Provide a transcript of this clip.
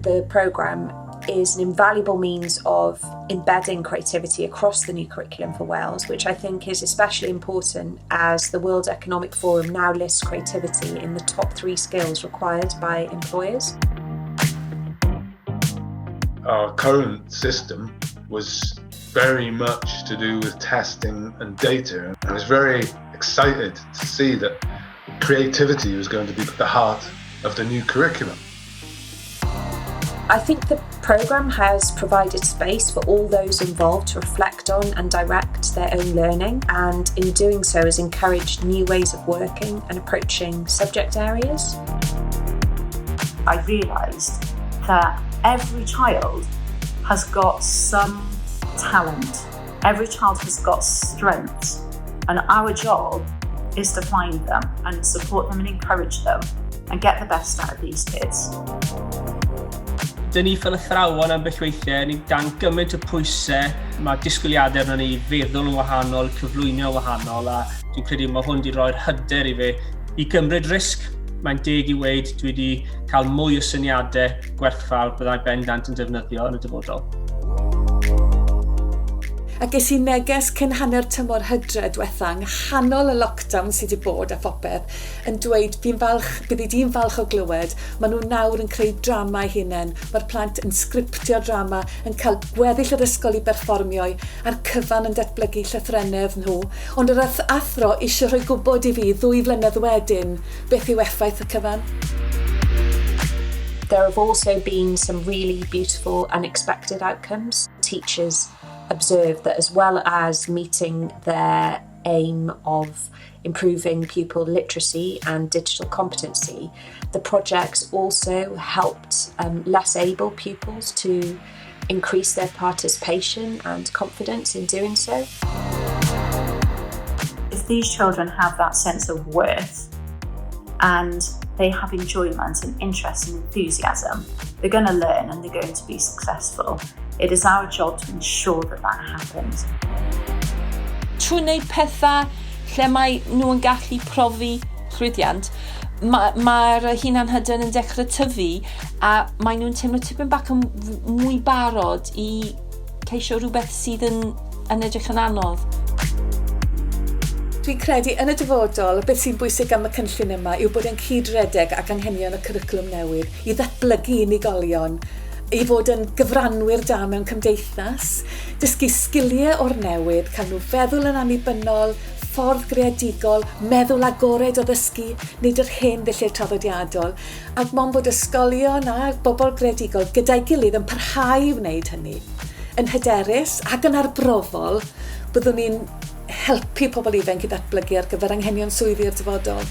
The programme is an invaluable means of embedding creativity across the new curriculum for Wales, which I think is especially important as the World Economic Forum now lists creativity in the top 3 skills required by employers. Our current system was very much to do with testing and data. I was very excited to see that creativity was going to be at the heart of the new curriculum. I think the programme has provided space for all those involved to reflect on and direct their own learning, and in doing so has encouraged new ways of working and approaching subject areas. I realised that every child has got some talent. Every child has got strengths, and our job is to find them and support them and encourage them and get the best out of these kids. Dyn ni fel athrawon ambell weithiau, ni dan gymaint o pwysau, mae disgwyliadau arno ni feddwl yn wahanol, cyflwyno wahanol, a dwi'n credu mae hwn wedi rhoi'r hyder I fi I gymryd risg. Mae'n deg I weid, dwi wedi cael mwy o syniadau gwerthfawr byddai bendant yn defnyddio yn y dyfodol. A ges I neges cyn hanner tymor hydre diwetha yng nghanol y lockdown sydd wedi bod a phopeth yn dweud bydd I di'n falch o glywed, maen nhw nawr yn creu drama I hunain, mae'r plant yn sgriptio drama, yn cael gweddill yr ysgol I berfformio a'r cyfan yn datblygu llythrennedd nhw, ond yr athro eisiau rhoi gwybod I fi 2 flynedd wedyn beth yw effaith y cyfan. There have also been some really beautiful unexpected outcomes. Teachers observed that as well as meeting their aim of improving pupil literacy and digital competency, the projects also helped less able pupils to increase their participation and confidence in doing so. If these children have that sense of worth and they have enjoyment and interest and enthusiasm, they're going to learn and they're going to be successful. It is our job to ensure that that happens. Trwy wneud pethau lle mae nhw yn gallu profi llwyddiant, mae'r hunanhyder yn dechrau tyfu a mae nhw'n teimlo tipyn bach yn mwy barod I ceisio rhywbeth sydd yn edrych yn anodd. Dwi'n credu yn y dyfodol, beth sy'n bwysig am y cynllun yma yw bod e'n cydredeg ac anghenion y cwricwlwm newydd I ddatblygu unigolion, I fod yn gyfranwyr da mewn cymdeithas, dysgu sgiliau o'r newydd, cael nhw feddwl yn annibynnol, ffordd greadigol, meddwl agored o ddysgu, nid yr hen ddilliau traddodiadol, ac mon bod ysgolion a bobl greadigol gyda'i gilydd yn parhau I wneud hynny. Yn hyderus ac yn arbrofol, byddwn ni'n helpu pobl ifanc I ddatblygu ar gyfer anghenion swyddi'r dyfodol.